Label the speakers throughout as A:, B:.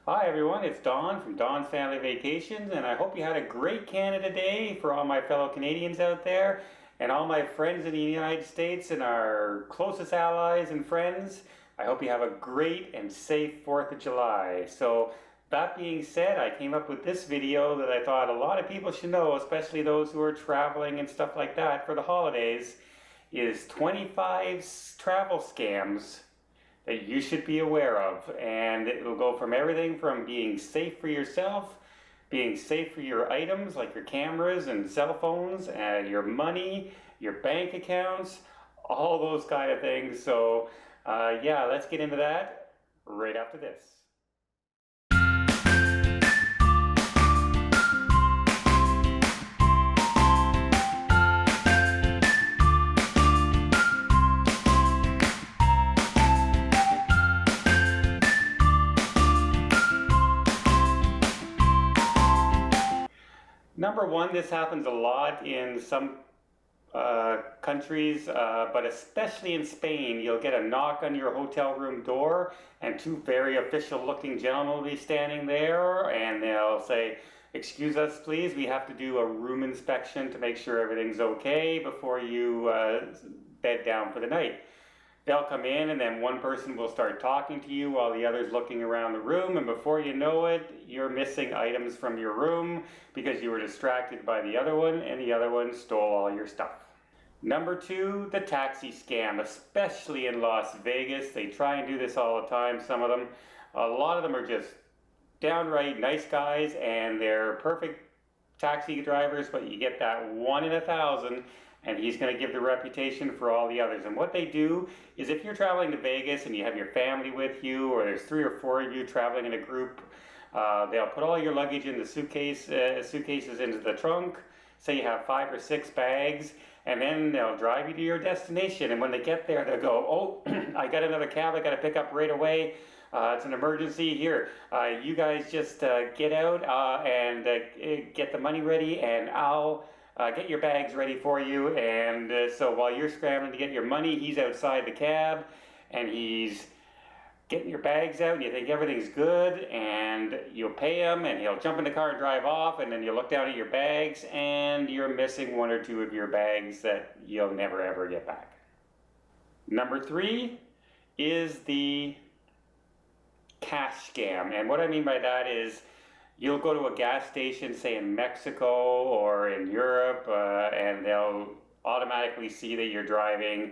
A: Hi everyone, it's Don from Don's Family Vacations, and I hope you had a great Canada Day for all my fellow Canadians out there and all my friends in the United States and our closest allies and friends. I hope you have a great and safe 4th of July. So, that being said, I came up with this video that I thought a lot of people should know, especially those who are traveling and stuff like that for the holidays, is 25 travel scams that you should be aware of. And it will go from everything from being safe for yourself, being safe for your items like your cameras and cell phones, and your money, your bank accounts, all those kind of things. So, yeah, let's get into that right after this. Number one, this happens a lot in some countries, but especially in Spain. You'll get a knock on your hotel room door, and two very official looking gentlemen will be standing there, and they'll say, "Excuse us, please, we have to do a room inspection to make sure everything's okay before you bed down for the night." They'll come in, and then one person will start talking to you while the other's looking around the room, and before you know it, you're missing items from your room because you were distracted by the other one, and the other one stole all your stuff. Number two, the taxi scam, especially in Las Vegas. They try and do this all the time, some of them. A lot of them are just downright nice guys, and they're perfect taxi drivers, but you get that 1 in 1,000, and he's going to give the reputation for all the others. And what they do is, if you're traveling to Vegas and you have your family with you, or there's 3 or 4 of you traveling in a group, they'll put all your luggage in the suitcases into the trunk. Say you have 5 or 6 bags, and then they'll drive you to your destination. And when they get there, they'll go, "Oh, I got another cab I got to pick up right away. It's an emergency here. You guys just get out and get the money ready, and I'll get your bags ready for you." And so while you're scrambling to get your money, he's outside the cab, and he's getting your bags out, and you think everything's good, and you'll pay him, and he'll jump in the car and drive off, and then you look down at your bags, and you're missing 1 or 2 of your bags that you'll never ever get back. Number three is the cash scam. And what I mean by that is, you'll go to a gas station, say in Mexico or in Europe, and they'll automatically see that you're driving,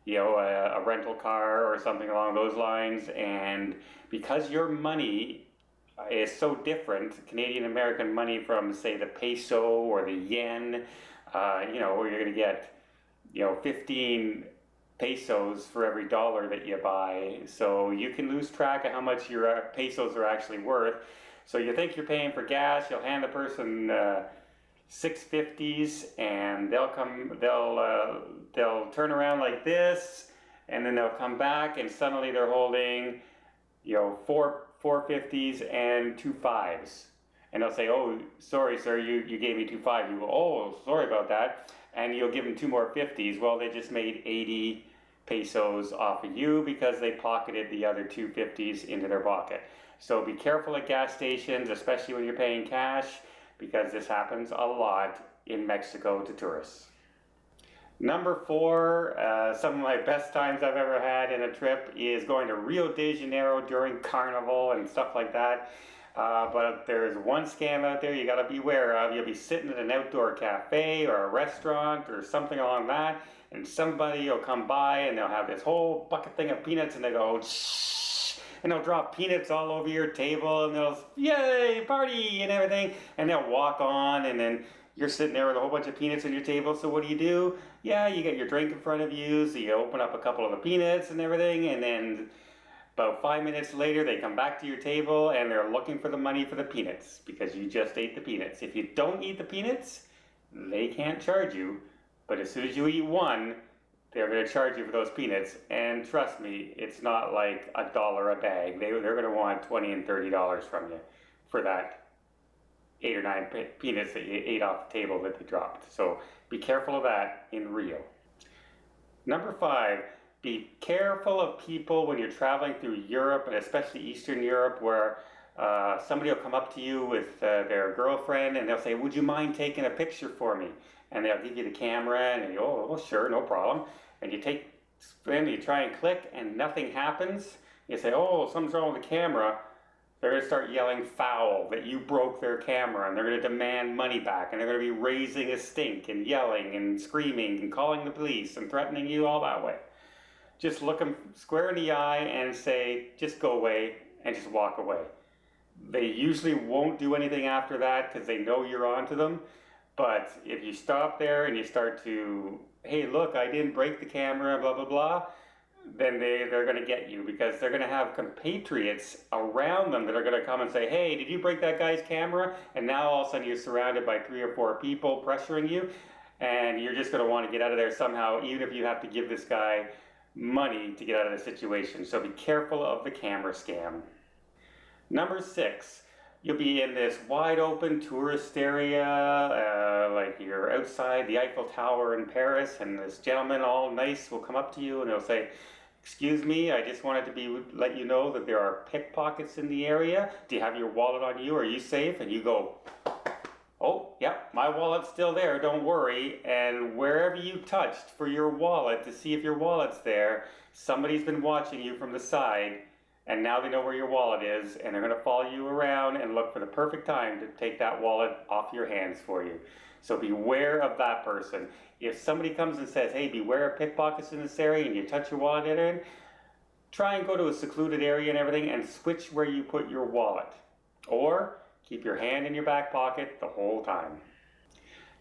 A: a rental car or something along those lines. And because your money is so different, Canadian American money, from say the peso or the yen, where you're going to get, 15 pesos for every dollar that you buy. So you can lose track of how much your pesos are actually worth. So you think you're paying for gas, you'll hand the person 650s, and they'll turn around like this, and then they'll come back, and suddenly they're holding, 450s and 2 5s. And they'll say, "Oh, sorry, sir, you gave me 2 5." You go, "Oh, sorry about that." And you'll give them 2 more 50s. Well, they just made 80 pesos off of you because they pocketed the other 2 50s into their pocket. So be careful at gas stations, especially when you're paying cash, because this happens a lot in Mexico to tourists. Number four, some of my best times I've ever had in a trip is going to Rio de Janeiro during Carnival and stuff like that. But there's one scam out there you got to beware of. You'll be sitting at an outdoor cafe or a restaurant or something along that, and somebody will come by and they'll have this whole bucket thing of peanuts, and they go, "Shh," and they'll drop peanuts all over your table, and they'll, "Yay, party," and everything, and they'll walk on, and then you're sitting there with a whole bunch of peanuts on your table. So what do? Yeah, you get your drink in front of you, so you open up a couple of the peanuts and everything, and then about 5 minutes later, they come back to your table, and they're looking for the money for the peanuts because you just ate the peanuts. If you don't eat the peanuts, they can't charge you, but as soon as you eat one, they're going to charge you for those peanuts. And trust me, it's not like $1 a bag. They're going to want $20 and $30 from you for that 8 or 9 peanuts that you ate off the table that they dropped. So be careful of that in Rio. Number five, be careful of people when you're traveling through Europe, and especially Eastern Europe, where Somebody will come up to you with their girlfriend and they'll say, would you mind taking a picture for me? And they'll give you the camera and you go, oh, sure, no problem. And you try and click and nothing happens. You say, oh, something's wrong with the camera. They're going to start yelling foul that you broke their camera, and they're going to demand money back, and they're going to be raising a stink and yelling and screaming and calling the police and threatening you all that way. Just look them square in the eye and say, just go away, and just walk away. They usually won't do anything after that because they know you're onto them. But if you stop there and you start to, hey, look, I didn't break the camera, blah, blah, blah, then they're going to get you, because they're going to have compatriots around them that are going to come and say, hey, did you break that guy's camera? And now all of a sudden you're surrounded by 3 or 4 people pressuring you, and you're just going to want to get out of there somehow, even if you have to give this guy money to get out of the situation. So be careful of the camera scam. Number 6, you'll be in this wide open tourist area, like you're outside the Eiffel Tower in Paris, and this gentleman all nice will come up to you and he'll say, excuse me, I just wanted to let you know that there are pickpockets in the area. Do you have your wallet on you? Are you safe? And you go, oh, yep, my wallet's still there, don't worry. And wherever you touched for your wallet to see if your wallet's there, somebody's been watching you from the side, and now they know where your wallet is, and they're going to follow you around and look for the perfect time to take that wallet off your hands for you. So beware of that person. If somebody comes and says, hey, beware of pickpockets in this area, and you touch your wallet in, try and go to a secluded area and everything and switch where you put your wallet. Or keep your hand in your back pocket the whole time.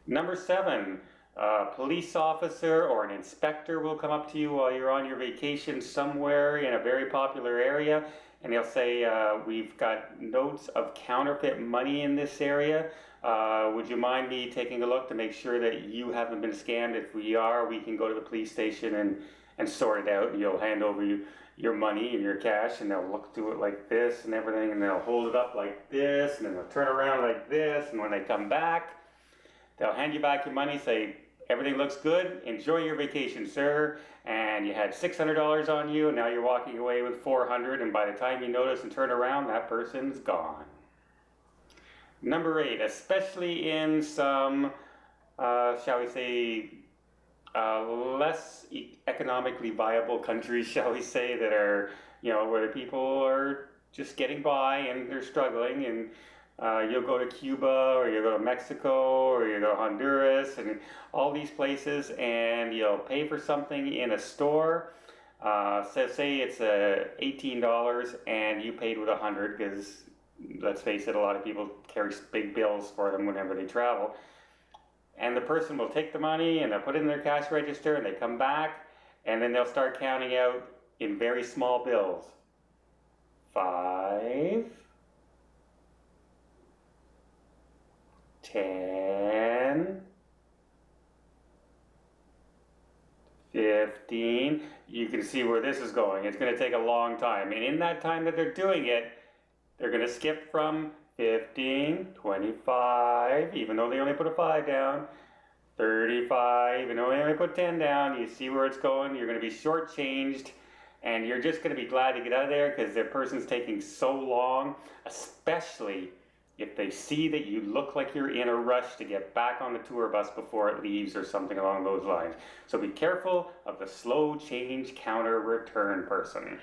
A: Number 7, a police officer or an inspector will come up to you while you're on your vacation somewhere in a very popular area, and they'll say, we've got notes of counterfeit money in this area. Would you mind me taking a look to make sure that you haven't been scammed? If we are, we can go to the police station and sort it out, and you'll hand over your money and your cash, and they'll look through it like this and everything, and they'll hold it up like this, and then they'll turn around like this, and when they come back, they'll hand you back your money, say, everything looks good, enjoy your vacation, sir, and you had $600 on you, and now you're walking away with $400, and by the time you notice and turn around, that person's gone. Number 8, especially in some, shall we say, less economically viable countries, shall we say, that are, where the people are just getting by and they're struggling, and you'll go to Cuba, or you'll go to Mexico, or you'll go to Honduras, and all these places, and you'll pay for something in a store. So say it's $18 and you paid with $100, because let's face it, a lot of people carry big bills for them whenever they travel. And the person will take the money and they'll put it in their cash register, and they come back, and then they'll start counting out in very small bills. 5, 10, 15. You can see where this is going. It's going to take a long time. And in that time that they're doing it, they're going to skip from 15, 25, even though they only put a 5 down, 35, even though they only put 10 down. You see where it's going. You're going to be shortchanged, and you're just going to be glad to get out of there, because the person's taking so long, especially if they see that you look like you're in a rush to get back on the tour bus before it leaves or something along those lines. So be careful of the slow change counter return person.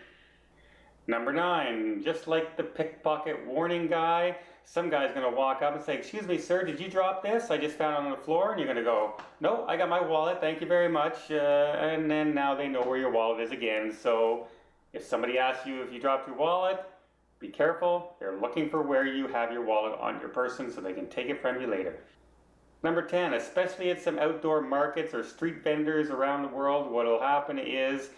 A: Number 9, just like the pickpocket warning guy, some guy's going to walk up and say, excuse me, sir, did you drop this? I just found it on the floor. And you're going to go, no, I got my wallet, thank you very much. And then now they know where your wallet is again. So if somebody asks you if you dropped your wallet, be careful. They're looking for where you have your wallet on your person so they can take it from you later. Number 10, especially at some outdoor markets or street vendors around the world, what will happen is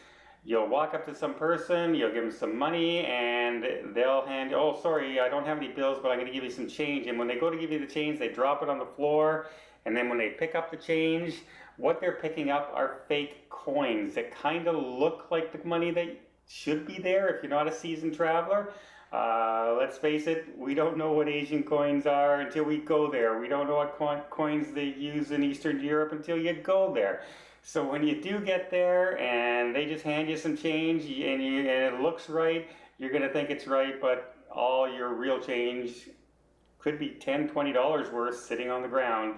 A: you'll walk up to some person, you'll give them some money, and they'll hand you, oh, sorry, I don't have any bills, but I'm going to give you some change. And when they go to give you the change, they drop it on the floor. And then when they pick up the change, what they're picking up are fake coins that kind of look like the money that should be there if you're not a seasoned traveler. Let's face it, we don't know what Asian coins are until we go there. We don't know what coins they use in Eastern Europe until you go there. So when you do get there and they just hand you some change and it looks right, you're going to think it's right, but all your real change could be $10, $20 worth sitting on the ground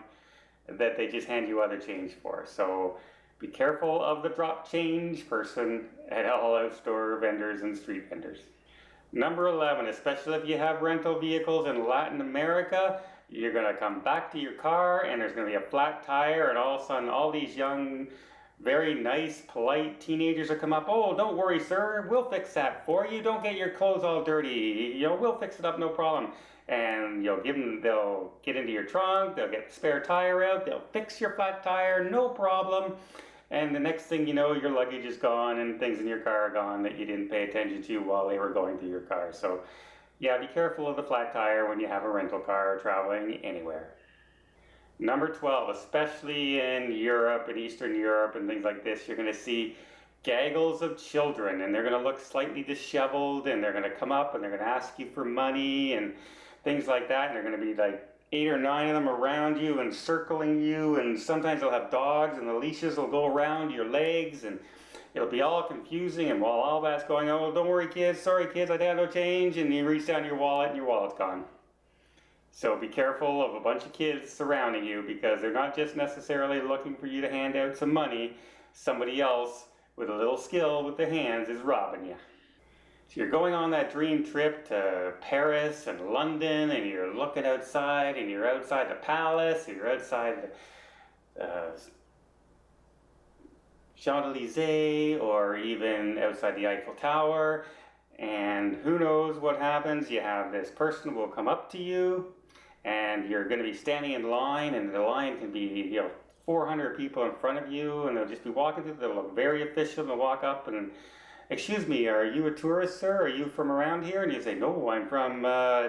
A: that they just hand you other change for. So be careful of the drop change person at all outdoor vendors and street vendors. Number 11, especially if you have rental vehicles in Latin America, you're going to come back to your car and there's going to be a flat tire, and all of a sudden all these young, very nice, polite teenagers will come up. Oh, don't worry, sir, we'll fix that for you. Don't get your clothes all dirty. You know, we'll fix it up, no problem. And you'll give them, they'll get into your trunk, they'll get the spare tire out, they'll fix your flat tire, no problem. And the next thing you know, your luggage is gone and things in your car are gone that you didn't pay attention to while they were going through your car. So yeah, be careful of the flat tire when you have a rental car traveling anywhere. Number 12, especially in Europe and Eastern Europe and things like this, you're going to see gaggles of children, and they're going to look slightly disheveled, and they're going to come up and they're going to ask you for money and things like that, and they're going to be like 8 or 9 of them around you and circling you, and sometimes they'll have dogs and the leashes will go around your legs, and it'll be all confusing. And while all that's going on, oh, don't worry kids, sorry kids, I have no change, and you reach down your wallet and your wallet's gone. So be careful of a bunch of kids surrounding you, because they're not just necessarily looking for you to hand out some money. Somebody else with a little skill with their hands is robbing you. So you're going on that dream trip to Paris and London, and you're looking outside, and you're outside the palace, or you're outside the Champs-Élysées, or even outside the Eiffel Tower, and who knows what happens. You have this person who will come up to you, and you're going to be standing in line, and the line can be 400 people in front of you, and they'll just be walking through. They'll look very official, and they'll walk up and, excuse me, are you a tourist, sir? Are you from around here? And you say, no, I'm from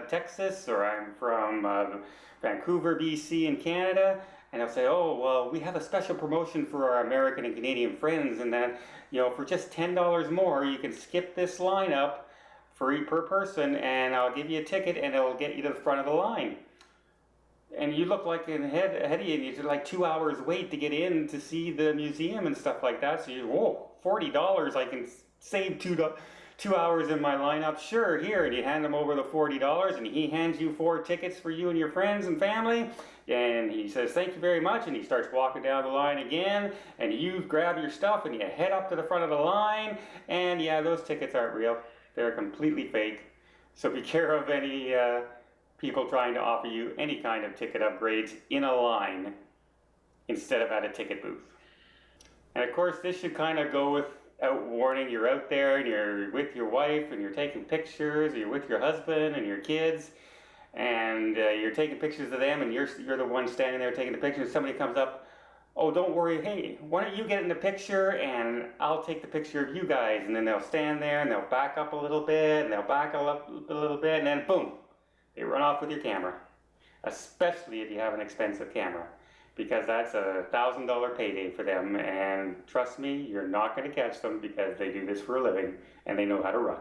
A: Texas, or I'm from Vancouver, BC in Canada. And they'll say, oh, well, we have a special promotion for our American and Canadian friends, and that, for just $10 more, you can skip this lineup free per person, and I'll give you a ticket, and it'll get you to the front of the line. And you look like ahead of you, and you're like 2 hours wait to get in to see the museum and stuff like that. So you, whoa, $40, I can save 2 hours in my lineup. Sure, here. And you hand him over the $40, and he hands you 4 tickets for you and your friends and family. And he says, thank you very much. And he starts walking down the line again. And you grab your stuff and you head up to the front of the line. And yeah, those tickets aren't real. They're completely fake. So be careful of any people trying to offer you any kind of ticket upgrades in a line instead of at a ticket booth. And of course, this should kind of go without warning. You're out there and you're with your wife and you're taking pictures, or you're with your husband and your kids, and you're taking pictures of them, and you're the one standing there taking the picture, and somebody comes up, oh, don't worry, hey, why don't you get in the picture and I'll take the picture of you guys. And then they'll stand there and they'll back up a little bit, and they'll back up a little bit, and then boom, they run off with your camera, especially if you have an expensive camera, because that's a $1,000 payday for them. And trust me, you're not going to catch them, because they do this for a living and they know how to run.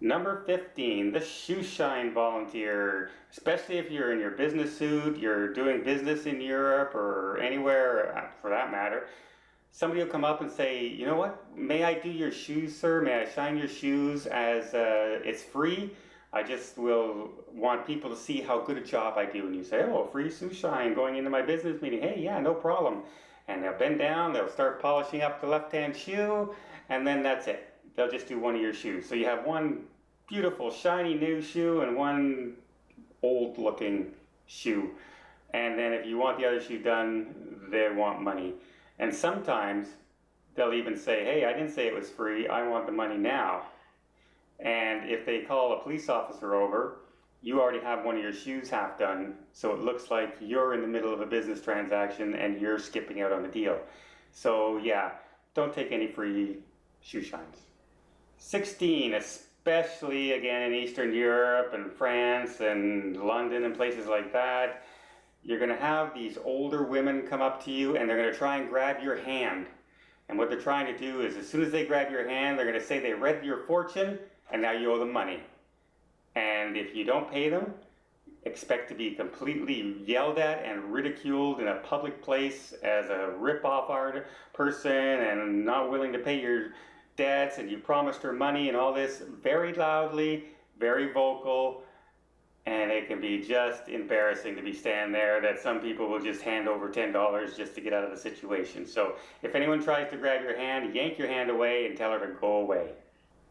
A: Number 15, the shoe shine volunteer. Especially if you're in your business suit, you're doing business in Europe or anywhere for that matter, somebody will come up and say, you know what, may I do your shoes, sir? May I shine your shoes as it's free? I just will want people to see how good a job I do. And you say, oh, free shoe shine going into my business meeting. Hey, yeah, no problem. And they'll bend down, they'll start polishing up the left-hand shoe, and then that's it. They'll just do one of your shoes. So you have one beautiful, shiny new shoe and one old-looking shoe. And then if you want the other shoe done, they want money. And sometimes they'll even say, hey, I didn't say it was free, I want the money now. And if they call a police officer over, you already have one of your shoes half done, so it looks like you're in the middle of a business transaction and you're skipping out on the deal. So yeah, don't take any free shoe shines. 16, especially again in Eastern Europe and France and London and places like that, you're going to have these older women come up to you and they're going to try and grab your hand. And what they're trying to do is, as soon as they grab your hand, they're going to say they read your fortune and now you owe them money. And if you don't pay them, expect to be completely yelled at and ridiculed in a public place as a rip-off art person and not willing to pay your debts, and you promised her money and all this, very loudly, very vocal. And it can be just embarrassing to be standing there that some people will just hand over $10 just to get out of the situation. So if anyone tries to grab your hand, yank your hand away and tell her to go away.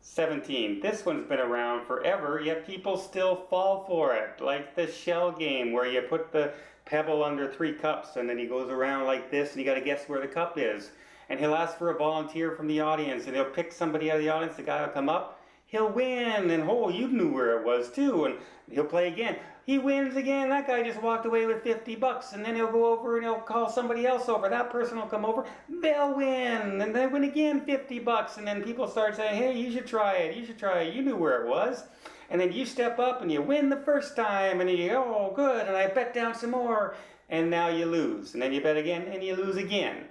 A: 17. This one's been around forever, yet people still fall for it. Like the shell game where you put the pebble under 3 cups and then he goes around like this and you got to guess where the cup is. And he'll ask for a volunteer from the audience and he'll pick somebody out of the audience. The guy will come up, he'll win, and oh, you knew where it was too. And he'll play again. He wins again. That guy just walked away with $50, and then he'll go over and he'll call somebody else over. That person will come over. They'll win, and they win again $50, and then people start saying, "Hey, you should try it. You should try it. You knew where it was." And then you step up and you win the first time, and you go, "Oh, good," and I bet down some more, and now you lose, and then you bet again, and you lose again.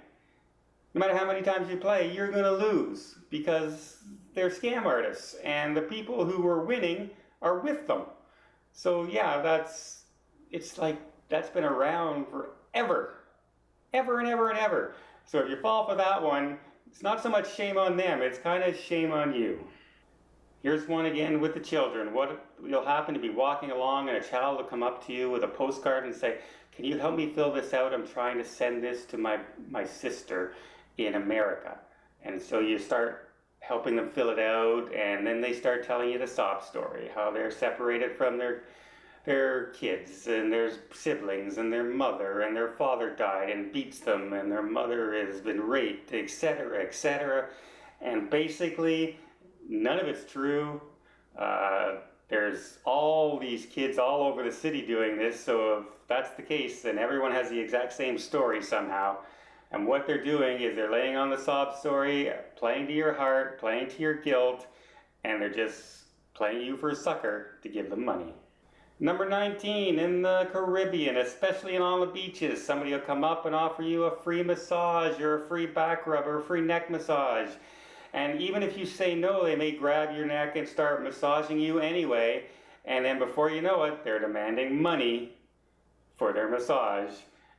A: No matter how many times you play, you're gonna lose because they're scam artists, and the people who were winning are with them. So yeah, that's been around forever, ever and ever and ever. So if you fall for that one, it's not so much shame on them, it's kind of shame on you. Here's one again with the children. What you'll happen to be walking along and a child will come up to you with a postcard and say, "Can you help me fill this out? I'm trying to send this to my sister in America." And so you start helping them fill it out, and then they start telling you the sob story, how they're separated from their kids and their siblings and their mother, and their father died and beats them, and their mother has been raped, etc., etc. And basically, none of it's true. There's all these kids all over the city doing this, so if that's the case, then everyone has the exact same story somehow. And what they're doing is they're laying on the sob story, playing to your heart, playing to your guilt, and they're just playing you for a sucker to give them money. Number 19, in the Caribbean, especially on the beaches, somebody will come up and offer you a free massage or a free back rub or a free neck massage. And even if you say no, they may grab your neck and start massaging you anyway. And then before you know it, they're demanding money for their massage.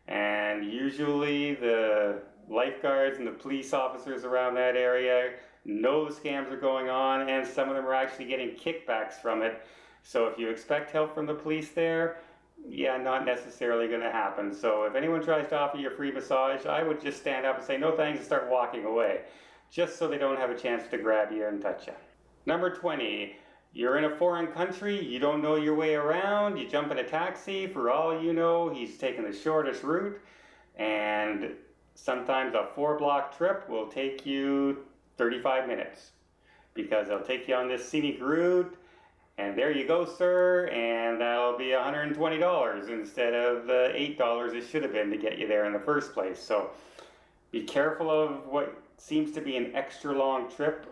A: And usually the lifeguards and the police officers around that area know the scams are going on, and some of them are actually getting kickbacks from it. So if you expect help from the police there, yeah, not necessarily going to happen. So if anyone tries to offer you a free massage, I would just stand up and say no thanks and start walking away, just so they don't have a chance to grab you and touch you. Number 20. You're in a foreign country, you don't know your way around, you jump in a taxi, for all you know, he's taking the shortest route, and sometimes a 4-block trip will take you 35 minutes, because they'll take you on this scenic route, and there you go, sir, and that'll be $120 instead of the $8 it should have been to get you there in the first place. So be careful of what seems to be an extra long trip.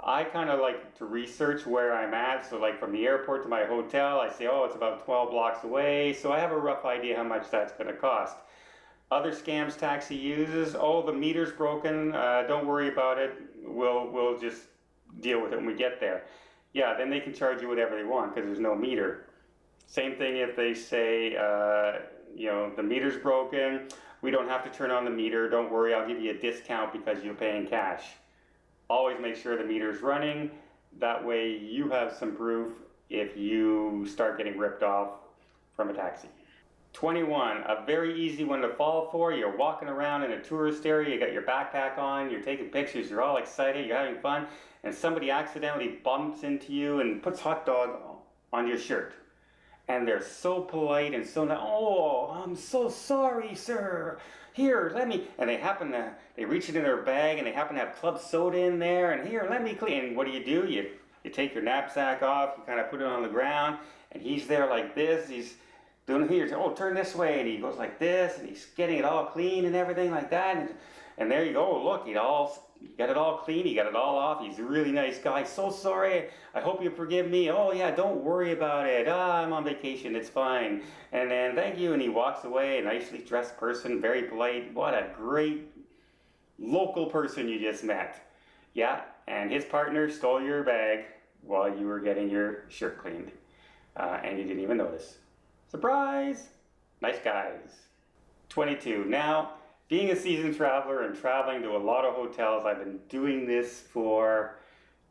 A: I kind of like to research where I'm at, so like from the airport to my hotel, I say, oh, it's about 12 blocks away, so I have a rough idea how much that's going to cost. Other scams taxi uses, oh, the meter's broken, don't worry about it, we'll just deal with it when we get there. Yeah, then they can charge you whatever they want because there's no meter. Same thing if they say, the meter's broken, we don't have to turn on the meter, don't worry, I'll give you a discount because you're paying cash. Always make sure the meter's running. That way you have some proof if you start getting ripped off from a taxi. 21, a very easy one to fall for. You're walking around in a tourist area, you got your backpack on, you're taking pictures, you're all excited, you're having fun, and somebody accidentally bumps into you and puts hot dog on your shirt. And they're so polite and so nice. Oh, I'm so sorry, sir. Here, let me, and they reach it in their bag and they happen to have club soda in there, and here, let me clean. And what do? You take your knapsack off, you kind of put it on the ground, and he's there like this, he's doing here, oh, turn this way, and he goes like this, and he's getting it all clean and everything like that, and there you go, look, you got it all clean, you got it all off, he's a really nice guy, so sorry, I hope you forgive me, oh yeah, don't worry about it, I'm on vacation, it's fine, and then thank you, and he walks away, a nicely dressed person, very polite, what a great local person you just met. Yeah, and his partner stole your bag while you were getting your shirt cleaned, and you didn't even notice. Surprise! Nice guys. 22. Now, being a seasoned traveler and traveling to a lot of hotels, I've been doing this for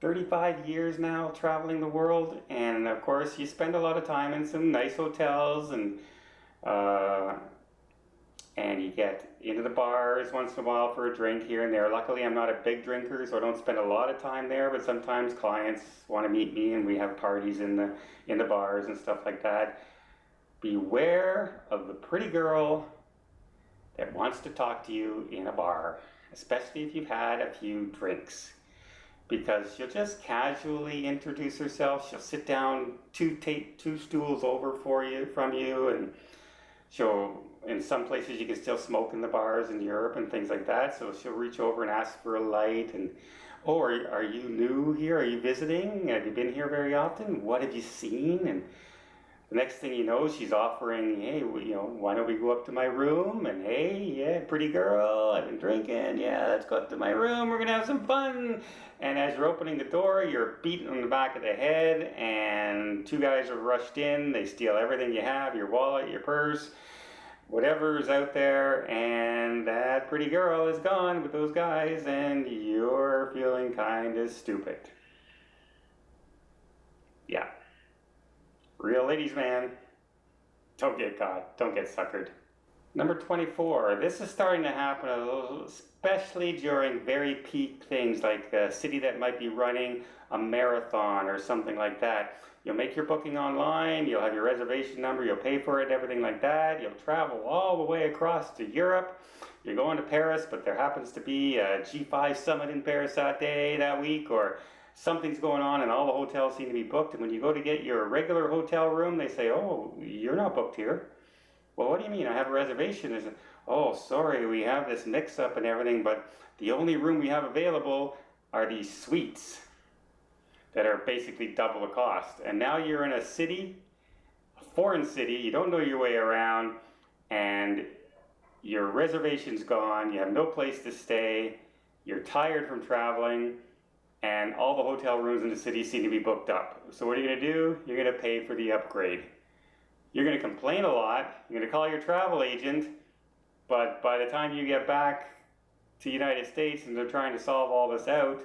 A: 35 years now traveling the world, and of course you spend a lot of time in some nice hotels, uh, and you get into the bars once in a while for a drink here and there. Luckily, I'm not a big drinker, so I don't spend a lot of time there, but sometimes clients want to meet me and we have parties in the bars and stuff like that. Beware of the pretty girl that wants to talk to you in a bar, especially if you've had a few drinks, because she'll just casually introduce herself. She'll sit down two stools over from you, and she'll, in some places you can still smoke in the bars in Europe and things like that, so she'll reach over and ask for a light, and oh, are you new here? Are you visiting? Have you been here very often? What have you seen? And the next thing you know, she's offering, hey, why don't we go up to my room? And hey, yeah, pretty girl, I've been drinking. Yeah, let's go up to my room. We're going to have some fun. And as you're opening the door, you're beaten on the back of the head, and two guys are rushed in. They steal everything you have, your wallet, your purse, whatever's out there, and that pretty girl is gone with those guys, and you're feeling kind of stupid. Yeah. Real ladies, man. Don't get caught. Don't get suckered. Number 24. This is starting to happen a little, especially during very peak things like a city that might be running a marathon or something like that. You'll make your booking online, you'll have your reservation number, you'll pay for it, everything like that. You'll travel all the way across to Europe. You're going to Paris, but there happens to be a G5 summit in Paris that week, or something's going on and all the hotels seem to be booked. And when you go to get your regular hotel room, they say, oh, you're not booked here. Well, what do you mean? I have a reservation. Oh, sorry, we have this mix-up and everything, but the only room we have available are these suites that are basically double the cost. And now you're in a city, a foreign city, you don't know your way around, and your reservation's gone, you have no place to stay, you're tired from traveling, and all the hotel rooms in the city seem to be booked up. So what are you going to do? You're going to pay for the upgrade. You're going to complain a lot, you're going to call your travel agent, but by the time you get back to the United States and they're trying to solve all this out,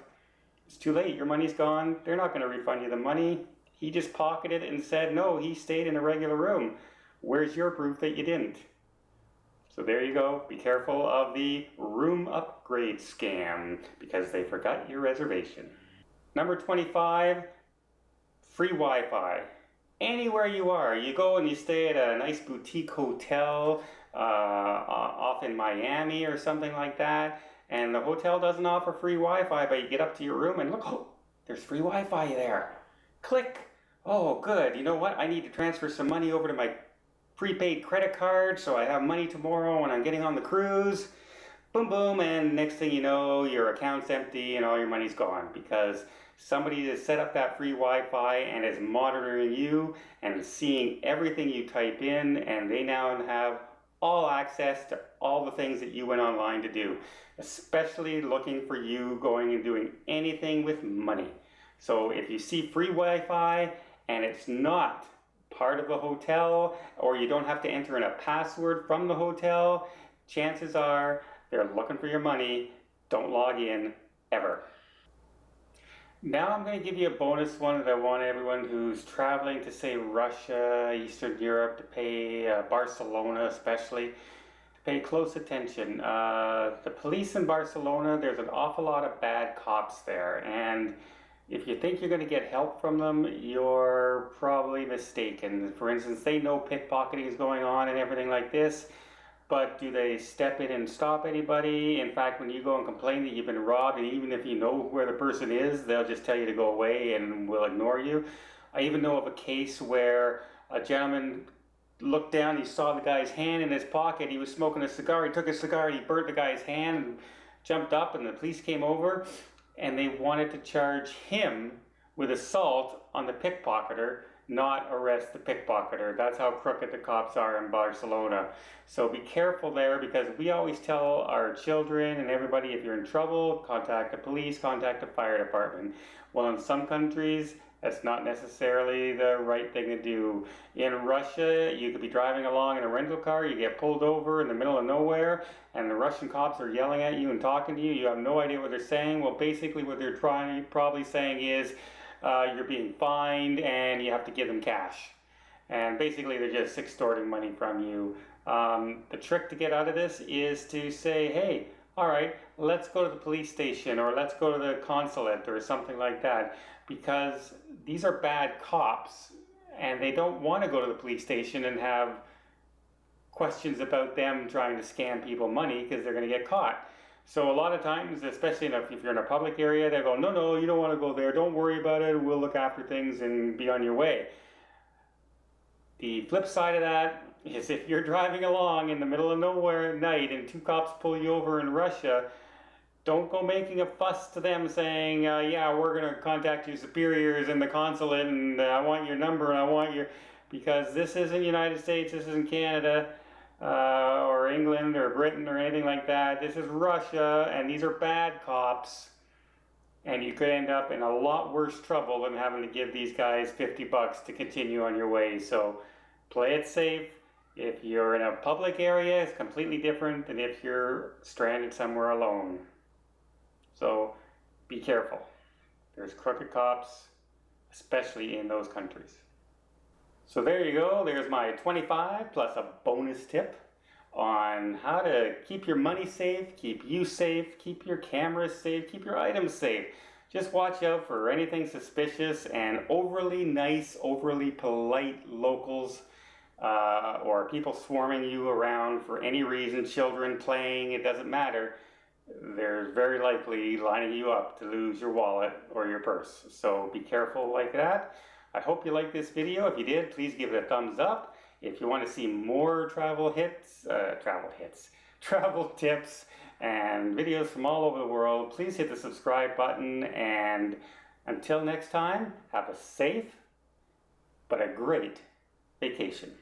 A: it's too late. Your money's gone. They're not going to refund you the money. He just pocketed it and said, no, he stayed in a regular room. Where's your proof that you didn't? So there you go. Be careful of the room upgrade scam because they forgot your reservation. Number 25, free Wi-Fi. Anywhere you are, you go and you stay at a nice boutique hotel off in Miami or something like that, and the hotel doesn't offer free Wi-Fi, but you get up to your room and look, oh, there's free Wi-Fi there. Click. Oh, good. You know what? I need to transfer some money over to my prepaid credit card so I have money tomorrow when I'm getting on the cruise. Boom, boom, and next thing you know, your account's empty and all your money's gone because somebody has set up that free Wi-Fi and is monitoring you and seeing everything you type in, and they now have all access to all the things that you went online to do, especially looking for you going and doing anything with money. So if you see free Wi-Fi and it's not part of the hotel, or you don't have to enter in a password from the hotel, chances are they're looking for your money. Don't log in ever. Now I'm going to give you a bonus one that I want everyone who's traveling to, say, Russia, Eastern Europe, to pay, Barcelona especially, to pay close attention. The police in Barcelona, there's an awful lot of bad cops there, and if you think you're going to get help from them, you're probably mistaken. For instance, they know pickpocketing is going on and everything like this, but do they step in and stop anybody? In fact, when you go and complain that you've been robbed, and even if you know where the person is, they'll just tell you to go away and will ignore you. I even know of a case where a gentleman looked down, he saw the guy's hand in his pocket, he was smoking a cigar, he took his cigar, he burnt the guy's hand, and jumped up, and the police came over, and they wanted to charge him with assault on the pickpocketer, not arrest the pickpocketer. That's how crooked the cops are in Barcelona. So be careful there, because we always tell our children and everybody, if you're in trouble, contact the police, contact the fire department. Well, in some countries, That's not necessarily the right thing to do. In Russia, you could be driving along in a rental car, you get pulled over in the middle of nowhere, and the Russian cops are yelling at you and talking to you. You have no idea what they're saying. Well, basically, what they're probably saying is you're being fined and you have to give them cash. And basically, they're just extorting money from you. The trick to get out of this is to say, hey, all right, let's go to the police station or let's go to the consulate or something like that, because these are bad cops and they don't want to go to the police station and have questions about them trying to scam people money because they're going to get caught. So a lot of times, especially if you're in a public area, they go, no, no, you don't want to go there. Don't worry about it. We'll look after things and be on your way. The flip side of that is if you're driving along in the middle of nowhere at night and two cops pull you over in Russia, don't go making a fuss to them saying, yeah, we're going to contact your superiors in the consulate and I want your number and I want your... Because this isn't United States, this isn't Canada or England or Britain or anything like that. This is Russia and these are bad cops. And you could end up in a lot worse trouble than having to give these guys $50 to continue on your way. So play it safe. If you're in a public area, it's completely different than if you're stranded somewhere alone. So be careful. There's crooked cops, especially in those countries. So there you go. There's my 25 plus a bonus tip on how to keep your money safe, keep you safe, keep your cameras safe, keep your items safe. Just watch out for anything suspicious and overly nice, overly polite locals or people swarming you around for any reason, children playing, it doesn't matter. They're very likely lining you up to lose your wallet or your purse. So be careful like that. I hope you liked this video. If you did, please give it a thumbs up. If you want to see more travel tips and videos from all over the world, please hit the subscribe button. And until next time, have a safe but a great vacation.